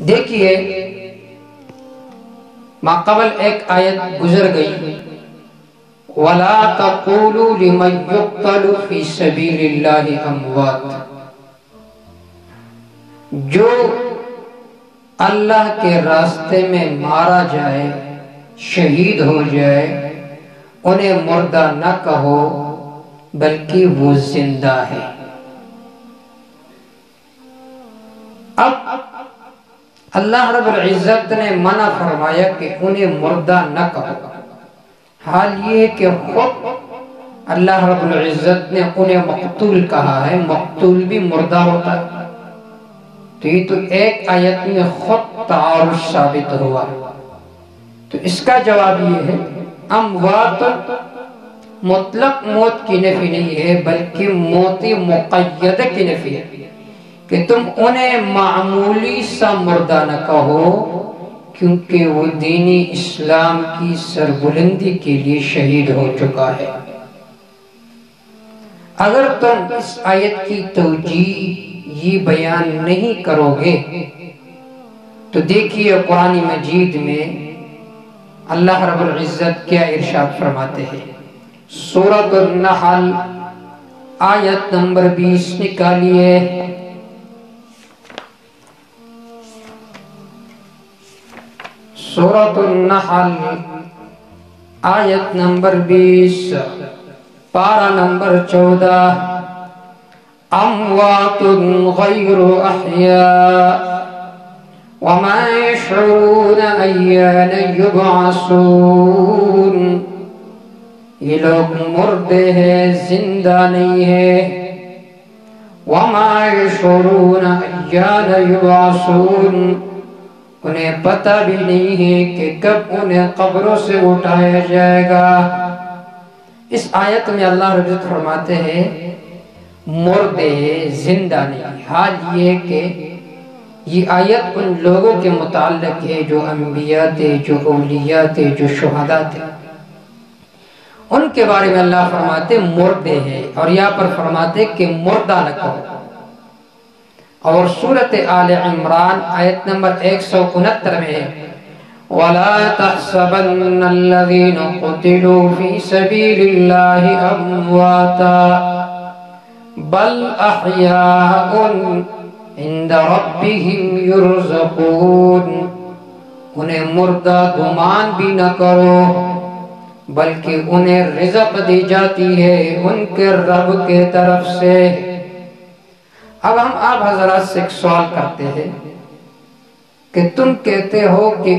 دیکھیے ماقبل ایک آیت گزر گئی، وَلَا تَقُولُوا لِمَنْ يُقْتَلُ فِي سَبِيلِ اللَّهِ أَمْوَاتٍ، جو اللہ کے راستے میں مارا جائے، شہید ہو جائے، انہیں مردہ نہ کہو بلکہ وہ زندہ ہے۔ اب اللہ رب العزت نے منع فرمایا کہ انہیں مردہ نہ کہو، حال یہ ہے کہ خود اللہ رب العزت نے انہیں مقتول کہا ہے، مقتول بھی مردہ ہوتا ہے، تو یہ تو ایک آیت میں خود تعارض ثابت ہوا۔ تو اس کا جواب یہ ہے اموات مطلق موت کی نفی نہیں ہے بلکہ موت مقیدہ کی نفی ہے، کہ تم انہیں معمولی سا مردہ نہ کہو کیونکہ وہ دین اسلام کی سربلندی کے لیے شہید ہو چکا ہے۔ اگر تم اس آیت کی توجیہ یہ بیان نہیں کرو گے تو دیکھیے قرآن مجید میں اللہ رب العزت کیا ارشاد فرماتے ہیں۔ سورۃ النحل آیت نمبر 20 نکالیے۔ سورۃ النحل آیت نمبر 20 پارہ نمبر 14۔ اموات غیر احیاء وما يشعرون ایان یبعثون، یہ لوگ مردے ہیں، زندہ نہیں ہے۔ وما يشعرون ایان یبعثون، انہیں پتہ بھی نہیں ہے کہ کب انہیں قبروں سے اٹھایا جائے گا۔ اس آیت میں اللہ رب العزت فرماتے ہیں مردے زندہ نہیں، حال یہ ہے کہ یہ آیت ان لوگوں کے متعلق ہے جو انبیاء تھے، جو اولیاء تھے، جو شہداء تھے، ان کے بارے میں اللہ فرماتے مردے ہیں، اور یہاں پر فرماتے کہ مردہ نہ کہو۔ اور سورۃ آل عمران آیت نمبر 169 میں ہے وَلَا تَحْسَبَنَّ الَّذِينَ قُتِلُوا فِي سَبِيلِ اللَّهِ أَمْوَاتًا بَلْ أَحْيَاءٌ عِنْدَ رَبِّهِمْ يُرْزَقُونَ، انہیں مردہ گمان بھی نہ کرو بلکہ انہیں رزق دی جاتی ہے ان کے رب کے طرف سے۔ اب ہم آپ حضرات سے ایک سوال کرتے ہیں کہ تم کہتے ہو کہ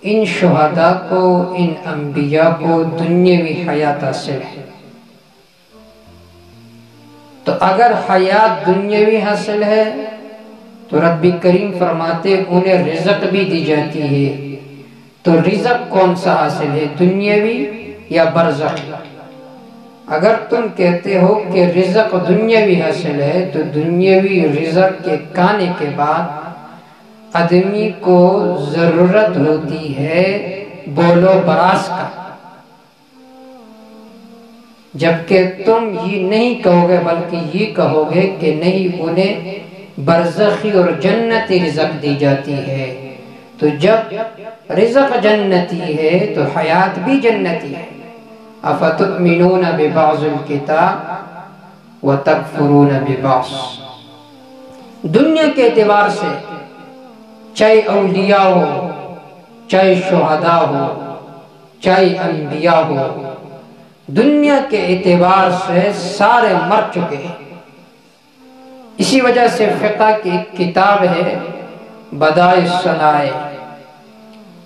ان شہداء کو، ان انبیاء کو دنیاوی حیات حاصل ہے، تو اگر حیات دنیاوی حاصل ہے تو رب کریم فرماتے انہیں رزق بھی دی جاتی ہے، تو رزق کون سا حاصل ہے، دنیاوی یا برزخ؟ اگر تم کہتے ہو کہ رزق دنیاوی حاصل ہے تو دنیاوی رزق کے کھانے کے بعد آدمی کو ضرورت ہوتی ہے بولو براس کا، جبکہ تم یہ نہیں کہو گے بلکہ یہ کہو گے کہ نہیں انہیں برزخی اور جنتی رزق دی جاتی ہے۔ تو جب رزق جنتی ہے تو حیات بھی جنتی ہے۔ افتؤمنون ببعض الکتاب وتکفرون ببعض، دنیا کے اعتبار سے چاہے اولیاء ہو، چاہے شہداء ہو، چاہے انبیاء ہو، دنیا کے اعتبار سے سارے مر چکے ہیں۔ اسی وجہ سے فقہ کی ایک کتاب ہے بدائع الصنائع،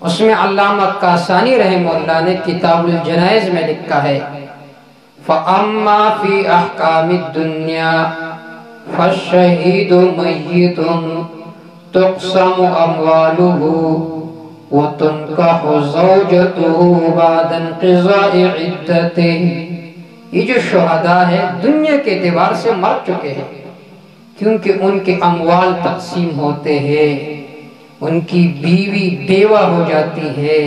اس میں علامہ کاسانی رحمہ اللہ نے کتاب الجنائز میں لکھا ہے فَأَمَّا فِي أَحْكَامِ الدُّنْيَا فَالشَّهِيدُ مَيِّتٌ تُقْسَمُ أَمْوَالُهُ وَتُنْكَحُ زَوْجَتُهُ بَعْدَ انْقِضَاءِ عِدَّتِهِ، یہ جو شہداء ہے دنیا کے اعتبار سے مر چکے ہیں کیونکہ ان کے اموال تقسیم ہوتے ہیں، ان کی بیوی بیوہ ہو جاتی ہے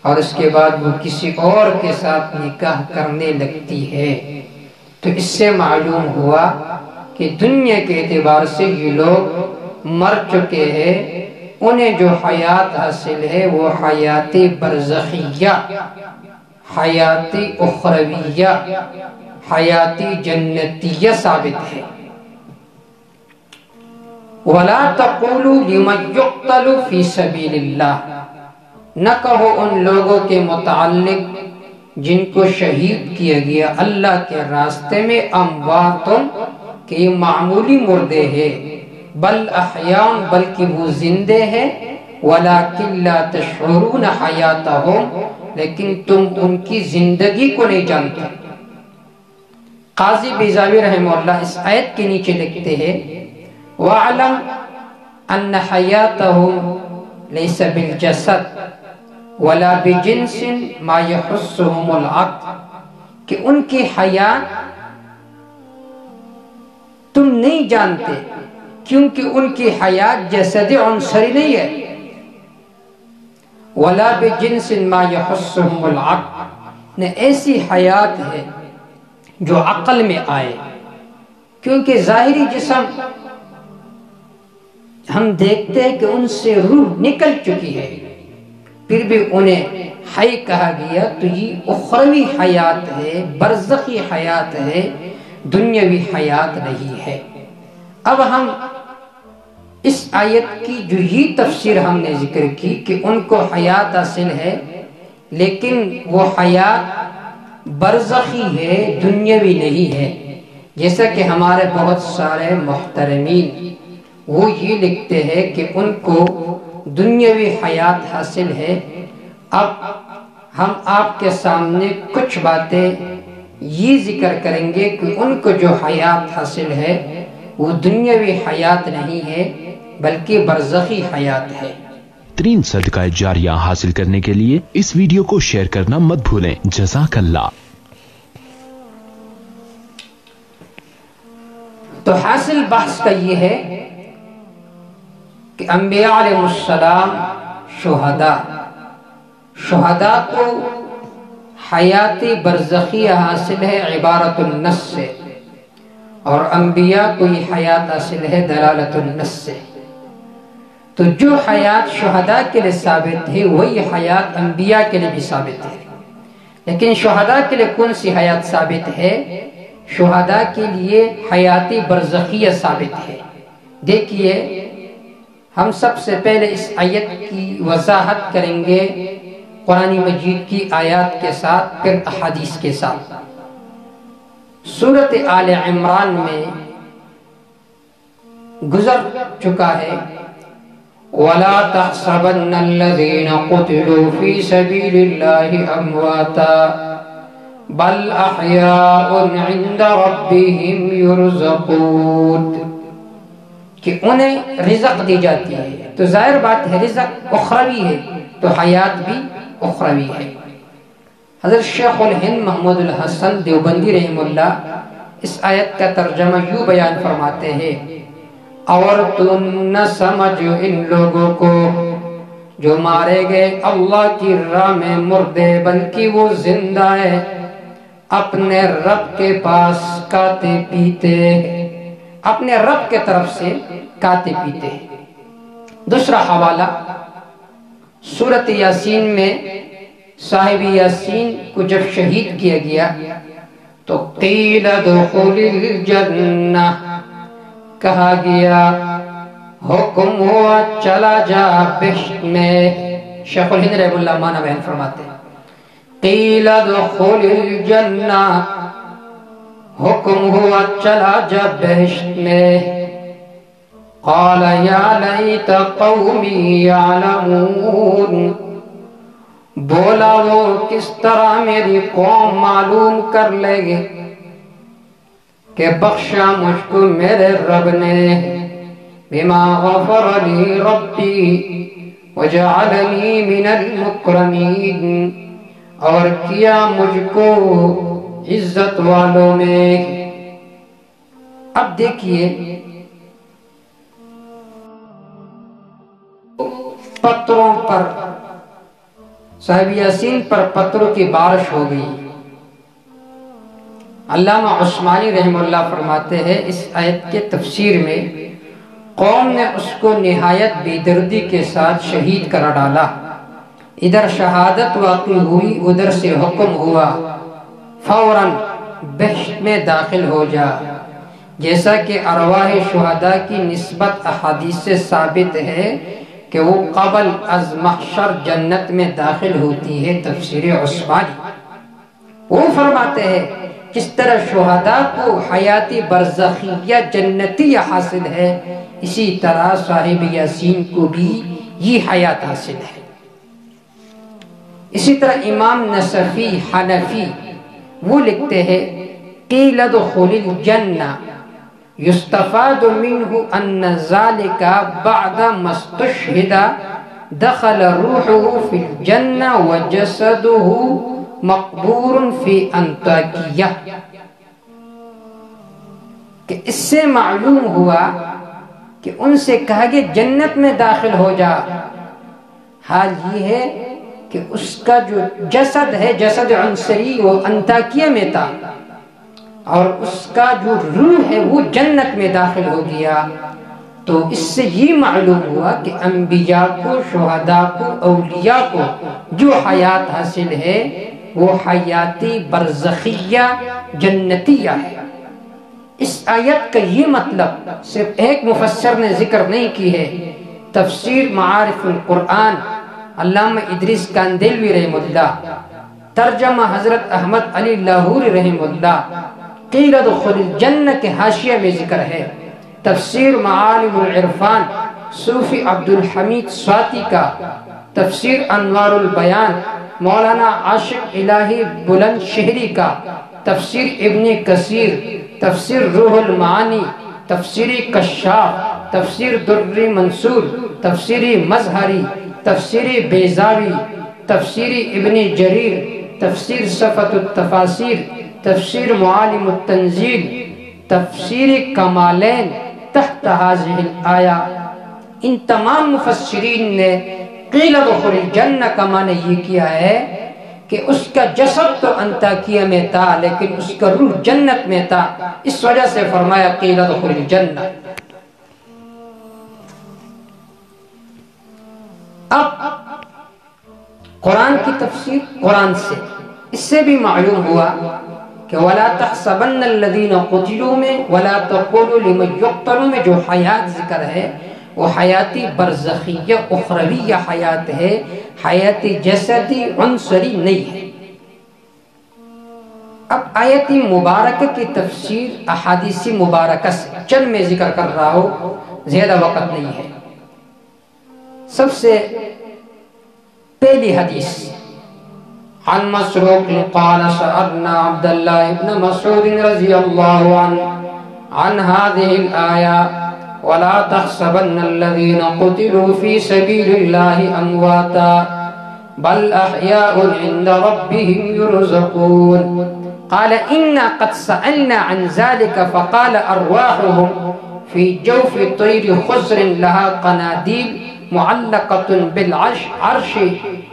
اور اس کے بعد وہ کسی اور کے ساتھ نکاح کرنے لگتی ہے، تو اس سے معلوم ہوا کہ دنیا کے اعتبار سے یہ لوگ مر چکے ہیں، انہیں جو حیات حاصل ہے وہ حیات برزخیہ، حیات اخرویہ، حیات جنتیہ ثابت ہے۔ وَلَا تَقُولُوا لِمَنْ يُقْتَلُ فِي سَبِيلِ اللَّهِ، نہ کہو ان لوگوں کے متعلق جن کو شہید کیا گیا اللہ کے راستے میں، امواتن کہ یہ معمولی مردے ہیں، بل احیاء بلکہ وہ زندے ہیں، وَلَكِنْ لَا تَشْعُرُونَ حَيَاتَهُمْ لیکن تم ان کی زندگی کو نہیں جانتے۔ قاضی بیضاوی رحمہ اللہ اس آیت کے نیچے لکھتے ہیں وَعْلَمْ أَنَّ حَيَاتَهُمْ لَيْسَ بِالْجَسَدِ وَلَا بِجِنْسٍ مَا يَحُسُّهُمُ الْعَقْلِ کہ ان کی حیات تم نہیں جانتے کیونکہ ان کی حیات جسد عنصری نہیں ہے، وَلَا بِجِنْسٍ مَا يَحُسُّهُمُ الْعَقْلِ نہ ایسی حیات ہے جو عقل میں آئے، کیونکہ ظاہری جسم ہم دیکھتے ہیں کہ ان سے روح نکل چکی ہے، پھر بھی انہیں حی کہا گیا، تو یہ اخروی حیات ہے، برزخی حیات ہے، دنیاوی حیات نہیں ہے۔ اب ہم اس آیت کی جو یہ تفسیر ہم نے ذکر کی کہ ان کو حیات حاصل ہے لیکن وہ حیات برزخی ہے، دنیاوی نہیں ہے، جیسا کہ ہمارے بہت سارے محترمین وہ یہ لکھتے ہیں کہ ان کو دنیاوی حیات حاصل ہے۔ اب ہم آپ کے سامنے کچھ باتیں یہ ذکر کریں گے کہ ان کو جو حیات حاصل ہے وہ دنیاوی حیات نہیں ہے بلکہ برزخی حیات ہے۔ ترین صدقہ جاریہ حاصل کرنے کے لیے اس ویڈیو کو شیئر کرنا مت بھولیں۔ جزاک اللہ۔ تو حاصل بحث کا یہ ہے کہ انبیاء علیہ السلام شہداء کو حیات برزخی حاصل ہے عبارت النص سے، اور انبیاء کو یہ حیات حاصل ہے دلالت النص سے۔ تو جو حیات شہداء کے لیے ثابت ہے وہی حیات انبیاء کے لیے بھی ثابت ہے، لیکن شہداء کے لیے کون سی حیات ثابت ہے؟ شہداء کے لیے حیات برزخیہ ثابت ہے۔ دیکھیے ہم سب سے پہلے اس آیت کی وضاحت کریں گے قرآن مجید کی آیات کے ساتھ، پھر احادیث کے ساتھ۔ سورۃ آل عمران میں گزر چکا ہے وَلَا تَحْسَبَنَّ الَّذِينَ قُتِلُوا فِي سَبِيلِ اللَّهِ أَمْوَاتًا بَلْ أَحْيَاءٌ عِنْدَ رَبِّهِمْ يُرْزَقُونَ کہ انہیں رزق دی جاتی ہے، تو ظاہر بات ہے رزق اخروی ہے تو حیات بھی اخروی ہے۔ حضرت شیخ الہند محمود الحسن دیوبندی رحمہ اللہ اس آیت کا ترجمہ یوں بیان فرماتے ہیں اور تم نہ سمجھ ان لوگوں کو جو مارے گئے اللہ کی راہ میں مردے، بلکہ وہ زندہ ہے، اپنے رب کے پاس کھاتے پیتے، اپنے رب کے طرف سے کھاتے پیتے۔ دوسرا حوالہ سورۃ یاسین میں صاحب یاسین کو جب شہید کیا گیا تو قیل ادخل الجنہ کہا گیا، حکم ہوا چلا جا بہشت میں۔ شیخ الہند رحمہ اللہ معنی بیان فرماتے ہیں قیل ادخل الجنہ، حکم ہوا چلا جا بہشت میں۔ قال یا لیت قومی یعلمون، بولا وہ کس طرح میری قوم معلوم کر لے گے کہ بخشا مجھ کو میرے رب نے، بما غفر لی ربی وجعلنی من المکرمین، اور کیا مجھ کو عزت والوں میں۔ اب دیکھیے پتھروں پر صاحب یاسین پر پتھروں کی بارش ہو گئی۔ علامہ عثمانی رحمہ اللہ فرماتے ہیں اس آیت کے تفسیر میں قوم نے اس کو نہایت بے دردی کے ساتھ شہید کر ڈالا۔ ادھر شہادت واقع ہوئی، ادھر سے حکم ہوا فوراً بہشت میں داخل ہو جا، جیسا کہ ارواح شہداء کی نسبت احادیث سے ثابت ہے کہ وہ قبل از محشر جنت میں داخل ہوتی ہے۔ تفسیر عثمانی وہ فرماتے ہیں جس طرح شہداء کو حیاتی برزخیہ جنتیہ حاصل ہے، اسی طرح صاحب یاسین کو بھی یہ حیات حاصل ہے۔ اسی طرح امام نصفی حنفی وہ لکھتے ہیں قیل ادخل الجنہ یستفاد منہ ان ذالک بعد ما استشہد دخل روحه فی الجنہ وجسدہ مقبور فی انطاکیہ، کہ اس سے معلوم ہوا کہ ان سے کہا کہ جنت میں داخل ہو جا، حال یہ ہے کہ اس کا جو جسد ہے، جسد عنصری، وہ انطاکیہ میں تھا، اور اس کا جو روح ہے وہ جنت میں داخل ہو گیا۔ تو اس سے یہ معلوم ہوا کہ انبیاء کو، شہداء کو، اولیاء کو جو حیات حاصل ہے وہ حیاتی برزخیہ جنتیہ ہے۔ اس آیت کا یہ مطلب صرف ایک مفسر نے ذکر نہیں کی ہے، تفسیر معارف القرآن علامہ ادریس کاندیلوی رحمہ اللہ، ترجمہ حضرت احمد علی لاہوری رحمہ اللہ، قیل ادخل الجنہ کے حاشیہ میں ذکر ہے، تفسیر معالم العرفان صوفی عبد الحمید سواتی کا، تفسیر انوار البیان مولانا عاشق الہی بلند شہری کا، تفسیر ابن کثیر، تفسیر روح المعانی، تفسیر کشاف، تفسیر در منصور، تفسیر مظہری، تفسیر بیضاوی، تفسیر ابن جریر، تفسیر صفت التفاسیر، تفسیر معالم التنزیل، تفسیر کمالین تحت هذه الآیہ، ان تمام مفسرین نے قیل ادخل الجنہ کا معنی یہ کیا ہے کہ اس کا جسد تو انطاکیہ میں تھا لیکن اس کا روح جنت میں تھا، اس وجہ سے فرمایا قیل ادخل الجنہ۔ اب قرآن کی تفسیر قرآن سے، اس سے بھی معلوم ہوا کہ وَلَا تَحْسَبَنَّ الَّذِينَ قُتِلُوا میں وَلَا تَقُولُوا لِمَنْ يُقْتَلُوا میں جو حیات ذکر ہے وہ حیاتی برزخیہ اخرویہ حیات ہے، حیاتی جسدی عنصری نہیں ہے۔ اب آیت مبارکہ کی تفسیر احادیث مبارکہ سے چند میں ذکر کر رہا ہوں، زیادہ وقت نہیں ہے۔ سب سے پہلی حدیث عن مسروق قال سألنا عبد الله بن مسعود رضی اللہ عنہ عن هذه الآية ولا تحسبن الذين قتلوا في سبيل الله أمواتا بل أحياء عند ربهم يرزقون قال إنا قد سألنا عن ذلك فقال أرواحهم في جوف طير خضر لها قناديل معلقة بالعرش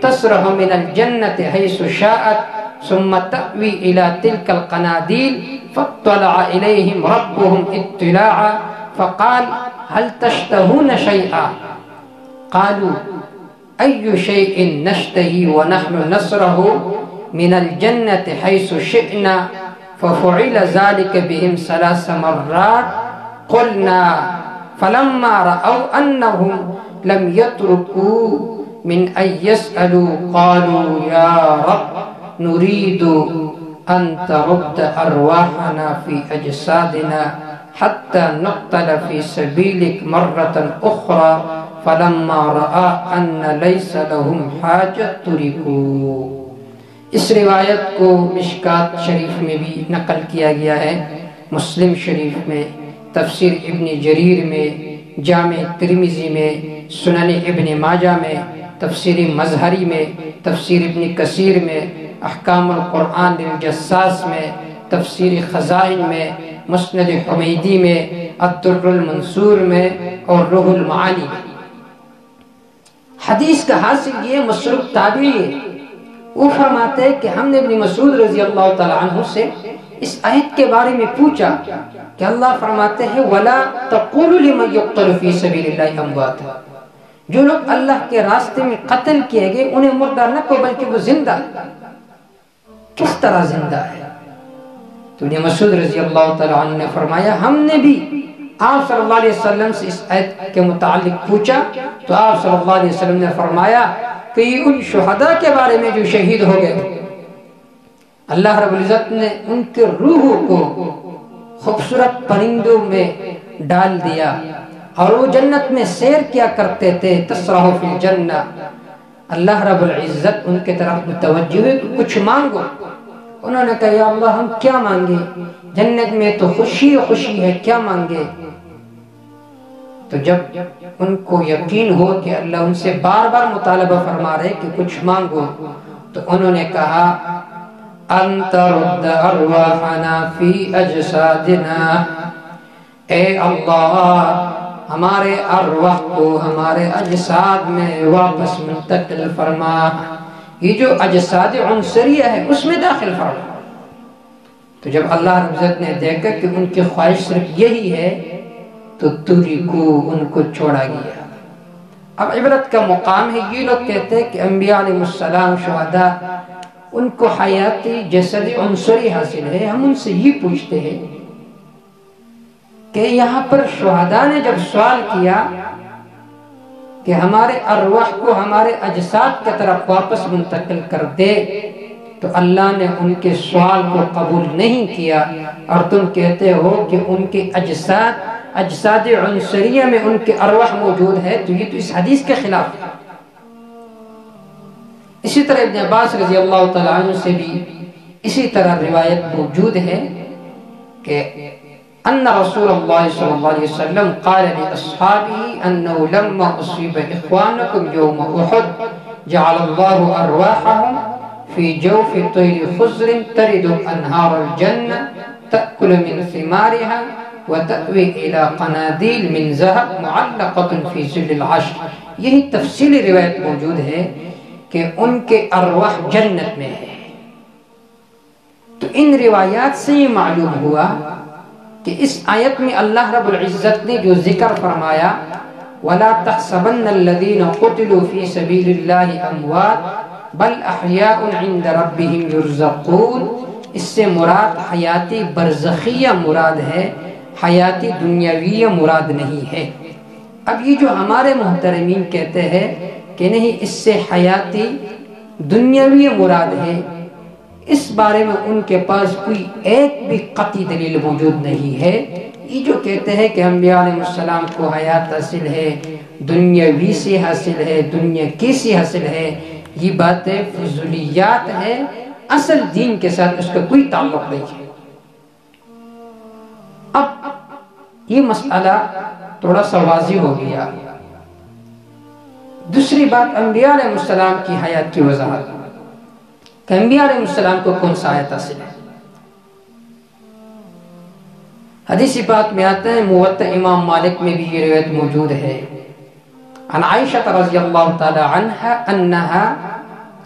تسرح من الجنة حيث شاءت ثم تأوي إلى تلك القناديل فاطلع إليهم ربهم اطلاعا فقال هل تشتهون شيئا قالوا أي شيء نشتهي ونحن نسره من الجنة حيث شئنا ففعل ذلك بهم 3 مرات قلنا فلما رأوا أنهم لم يتركوا من أن يسألوا قالوا يا رب نريد أن ترد أرواحنا في أجسادنا حتى نقتل في سبيلك مرة أخرى فلما رأى أن ليس لهم حاجة تركوا۔ اس روایت کو مشکات شریف میں بھی نقل کیا گیا ہے، مسلم شریف میں، تفسیر ابن جریر میں، جامع ترمذی میں، سنن ابن ماجہ میں، تفسیر مظہری میں، تفسیر ابن کثیر میں، احکام القرآن للجساس میں، تفسیر خزائن میں، مسند حمیدی میں، الدر المنصور میں اور روح المعانی میں۔ حدیث کا حاصل یہ مسروق تابعی ہے، وہ فرماتے ہیں کہ ہم نے ابن مسعود رضی اللہ تعالی عنہ سے اس آیت کے بارے میں پوچھا کہ اللہ فرماتے ہیں وَلَا تَقُولُ لِمَنْ يُقْتَلُ فِي سَبِيلِ اللَّهِ أَمْوَاتًا، جو لوگ اللہ کے راستے میں قتل کیے گئے انہیں مردہ نہ کو بلکہ وہ زندہ۔ کس طرح زندہ ہے؟ تو ابن مسعود رضی اللہ تعالی عنہ نے فرمایا ہم نے بھی آپ صلی اللہ علیہ وسلم سے اس آیت کے متعلق پوچھا تو آپ صلی اللہ علیہ وسلم نے فرمایا کہ یہ ان شہداء کے بارے میں جو شہید ہو گئے، اللہ رب العزت نے ان کے روحوں کو خوبصورت پرندوں میں ڈال دیا اور وہ جنت میں سیر کیا کرتے تھے، تسرح فی الجنہ۔ اللہ رب العزت ان کے طرف متوجہ ہوئے کہ کچھ مانگو۔ انہوں نے کہا یا اللہ ہم کیا مانگے، جنت میں تو خوشی خوشی ہے، کیا مانگے؟ تو جب ان کو یقین ہو کہ اللہ ان سے بار بار مطالبہ فرما رہے کہ کچھ مانگو، تو انہوں نے کہا انت رد ارواحنا فی اجسادنا، اے اللہ ہمارے ارواح کو ہمارے اجساد میں واپس منتقل فرما، یہ جو اجساد عنصریہ ہے اس میں داخل فرما۔ تو جب اللہ رب العزت نے دیکھا کہ ان کی خواہش صرف یہی ہے تو توری کو ان کو چھوڑا گیا۔ اب عبرت کا مقام ہے، یہ لوگ کہتے ہیں کہ انبیاء علیہ السلام شہداء ان کو حیاتی جسدی عنصری حاصل ہے۔ ہم ان سے یہ پوچھتے ہیں کہ یہاں پر شہداء نے جب سوال کیا کہ ہمارے ارواح کو ہمارے اجساد کی طرف واپس منتقل کر دے، تو اللہ نے ان کے سوال کو قبول نہیں کیا، اور تم کہتے ہو کہ ان کے اجساد عنصریہ میں ان کے ارواح موجود ہے، تو یہ تو اس حدیث کے خلاف ہے۔ اسی طرح ابن عباس رضی اللہ تعالیٰ عنہ سے بھی اسی طرح روایت موجود ہے کہ ان رسول اللہ صلی اللہ علیہ وسلم قال لأصحابه انه لما اصیب اخوانکم یوم احد جعل اللہ ارواحهم في جوف طير خضر ترد انہار الجنہ تأکل من ثمارها وتأوی الى قنادیل من ذهب معلقة في ظل العرش۔ یہی تفصیلی روایت موجود ہے کہ ان کے ارواح جنت میں ہے۔ تو ان روایات سے یہ معلوم ہوا کہ اس آیت میں اللہ رب العزت نے جو ذکر فرمایا وَلَا تَحْسَبَنَّ الَّذِينَ قُتِلُوا فِي سَبِيلِ اللَّهِ أَمْوَاتٌ بَلْ أَحْيَاءٌ عِنْدَ رَبِّهِمْ يُرْزَقُونَ، اس سے مراد حیاتی برزخیہ مراد ہے، حیاتی دنیاویہ مراد نہیں ہے۔ اب یہ جو ہمارے محترمین کہتے ہیں کہ نہیں اس سے حیاتی دنیاویہ مراد ہے، اس بارے میں ان کے پاس کوئی ایک بھی قطعی دلیل موجود نہیں ہے۔ یہ جو کہتے ہیں کہ انبیاء علیہ السلام کو حیات حاصل ہے، دنیاوی سے حاصل ہے، دنیا کی سے حاصل ہے، یہ باتیں فضولیات ہے، اصل دین کے ساتھ اس کا کوئی تعلق نہیں ہے۔ اب یہ مسئلہ تھوڑا سا واضح ہو گیا۔ دوسری بات انبیاء علیہ السلام کی حیات کی وضاحت کہ انبیاء علیہ السلام کو کون سا حیات حاصل ہے۔ حدیثی بات میں آتا ہے، موطأ امام مالک میں بھی یہ روایت موجود ہے، عن عائشہ رضی اللہ تعالی عنہ انہا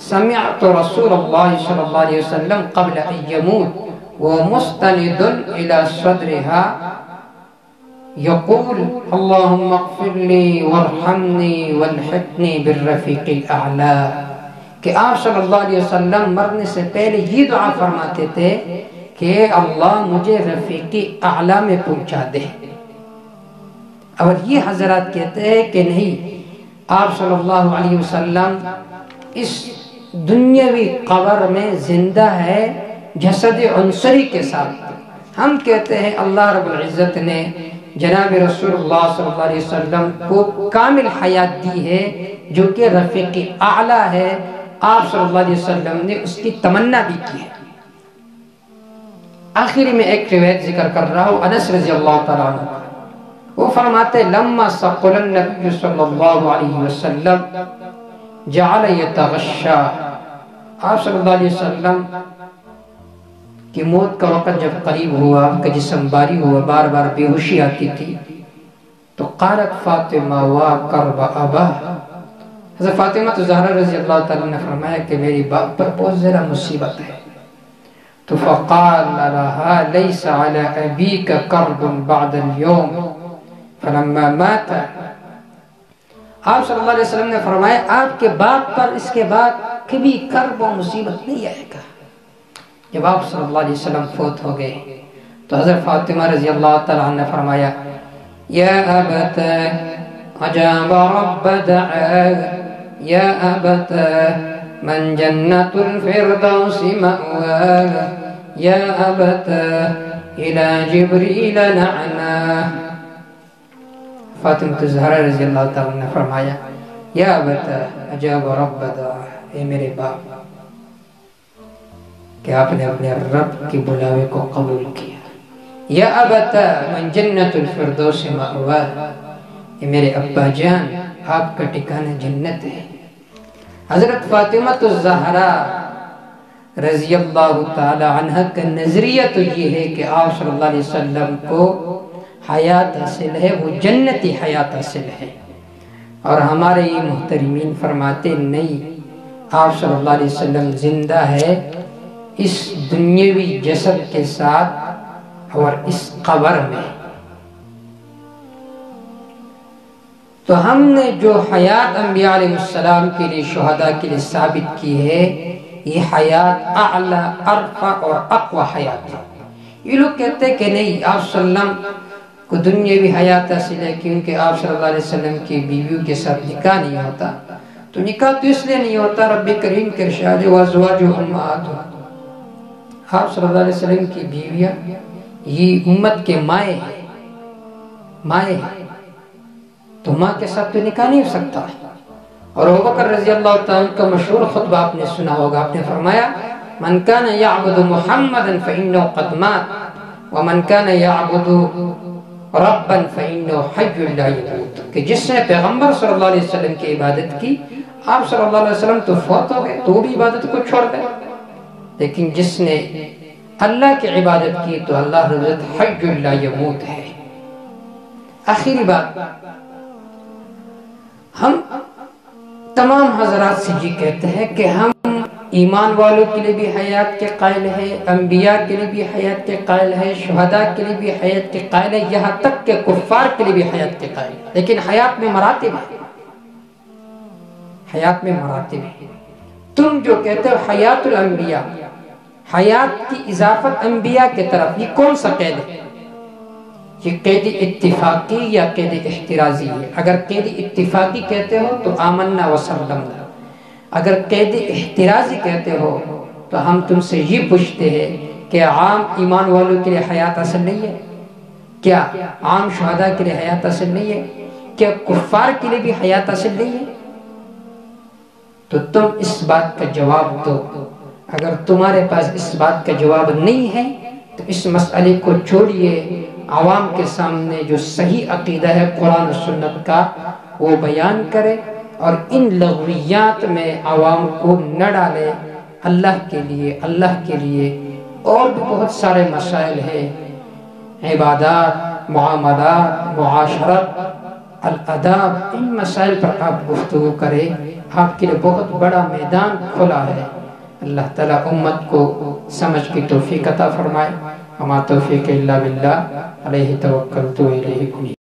سمعت رسول اللہ صلی اللہ علیہ وسلم قبل ان يموت ومستند الى صدرها يقول اللهم اغفر لي وارحمني والحقني بالرفيق الاعلى، کہ آپ صلی اللہ علیہ وسلم مرنے سے پہلے یہ دعا فرماتے تھے کہ اللہ مجھے رفیق اعلیٰ میں پہنچا دے۔ اور یہ حضرات کہتے ہیں کہ نہیں، آپ صلی اللہ علیہ وسلم اس دنیاوی قبر میں زندہ ہے جسد عنصری کے ساتھ۔ ہم کہتے ہیں اللہ رب العزت نے جناب رسول اللہ صلی اللہ علیہ وسلم کو کامل حیات دی ہے جو کہ رفیق اعلیٰ ہے، آپ صلی اللہ علیہ وسلم نے اس کی تمنا بھی کی ہے۔ آخری میں ایک روایت ذکر کر رہا ہوں، انس رضی اللہ تعالیٰ عنہ، وہ فرماتے لما ثقل النبی صلی اللہ علیہ وسلم جعل یتغشا، آپ صلی اللہ علیہ وسلم کی موت کا وقت جب قریب ہوا، ان کا جسم باری ہوا، بار بار بے ہوشی آتی تھی، تو قالت فاطمہ وا کرب ابا، حضرت فاطمہ الزہرا رضی اللہ تعالیٰ نے فرمایا کہ میری باپ پر بہت زیادہ مصیبت ہے، تو فقال لها ليس على أبيك كرب بعد اليوم فلما مات، آپ صلی اللہ علیہ وسلم نے فرمایا آپ کے باپ پر اس کے بعد کبھی کرب و مصیبت نہیں آئے گا۔ جب آپ صلی اللہ علیہ وسلم فوت ہو گئے تو حضرت فاطمہ رضی اللہ تعالیٰ عنہ نے فرمایا یا ابت عجاب رب دعا یا ابت من جنت الفردوس مأوا یا ابت الى جبریل نعنا۔ فاطمہ الزہرا رضی اللہ تعالیٰ نے فرمایا یا ابت عجاب رب دعا، اے میرے باپ کہ آپ نے اپنے رب کی بلاوے کو قبول کیا۔ یا ابت من جنت الفردوس مأوا، اے میرے ابا جان آپ کا ٹھکانہ جنت ہے۔ حضرت فاطمہ الزہرا رضی اللہ تعالی عنہ کا نظریہ تو یہ ہے کہ آپ صلی اللہ علیہ وسلم کو حیات حاصل ہے، وہ جنتی حیات حاصل ہے، اور ہمارے یہ محترمین فرماتے نہیں، آپ صلی اللہ علیہ وسلم زندہ ہے اس دنیاوی جسد کے ساتھ اور اس قبر میں۔ تو ہم نے جو حیات انبیاء علیہ السلام کے لیے، شہداء کے لیے ثابت کی ہے، یہ حیات اعلی ارفع اور اقوى حیات ہے۔ یہ لوگ کہتے ہیں کہ نہیں، آپ صلی اللہ علیہ وسلم کو دنیاوی حیات حاصل ہے کیونکہ آپ صلی اللہ علیہ وسلم کی بیویوں کے ساتھ نکاح نہیں ہوتا، تو نکاح تو اس لیے نہیں ہوتا، رب کریم کے ارشاد وازواجہ امہاتہم، آپ صلی اللہ علیہ وسلم کی بیویاں یہ امت کے مائیں ہیں، مائیں ہیں، تو ماں کے ساتھ تو نکاح نہیں ہو سکتا۔ اور ابوبکر رضی اللہ تعالیٰ کا مشہور خطبہ آپ نے سنا ہوگا، آپ نے فرمایا من کان یعبد محمدا فإنہ قد مات ومن کان یعبد ربا فإنہ حی لا یموت، کہ جس نے پیغمبر صلی اللہ علیہ وسلم کی عبادت کی، آپ صلی اللہ علیہ وسلم تو فوت ہو گئے تو وہ بھی عبادت کو چھوڑ گئے، لیکن جس نے اللہ کی عبادت کی تو اللہ رب العزت حی لا یموت ہے۔ آخری بات، ہم تمام حضرات سے یہ کہتے ہیں کہ ہم ایمان والوں کے لیے بھی حیات کے قائل ہیں، انبیاء کے لیے بھی حیات کے قائل ہیں، شہداء کے لیے بھی حیات کے قائل ہیں، یہاں تک کہ کفار کے لیے بھی حیات کے قائل ہیں، لیکن حیات میں مراتب ہیں، حیات میں مراتب ہیں۔ تم جو کہتے ہو حیات الانبیاء، حیات کی اضافت انبیاء کے طرف، یہ کون سا قید ہے؟ یہ قید اتفاقی یا قید احترازی ہے؟ اگر قید اتفاقی کہتے ہو تو آمنا وسلمنا، اگر قید احترازی کہتے ہو تو ہم تم سے یہ پوچھتے ہیں کہ عام ایمان والوں کے لیے حیات حاصل نہیں ہے؟ کیا عام شہداء کے لیے حیات حاصل نہیں ہے؟ کیا کفار کے لیے بھی حیات حاصل نہیں ہے؟ تو تم اس بات کا جواب دو۔ اگر تمہارے پاس اس بات کا جواب نہیں ہے تو اس مسئلے کو چھوڑیے، عوام کے سامنے جو صحیح عقیدہ ہے قرآن و سنت کا وہ بیان کرے، اور ان لغویات میں عوام کو نہ ڈالے۔ اللہ کے لیے، اللہ کے لیے اور بھی بہت سارے مسائل ہیں، عبادات، معاملات، معاشرت، الاداب، ان مسائل پر آپ گفتگو کریں، آپ کے لیے بہت بڑا میدان کھلا ہے۔ اللہ تعالیٰ امت کو سمجھ کی توفیق عطا فرمائے۔ وما توفیق الا باللہ، علیہ توکلت و الیہ انیب۔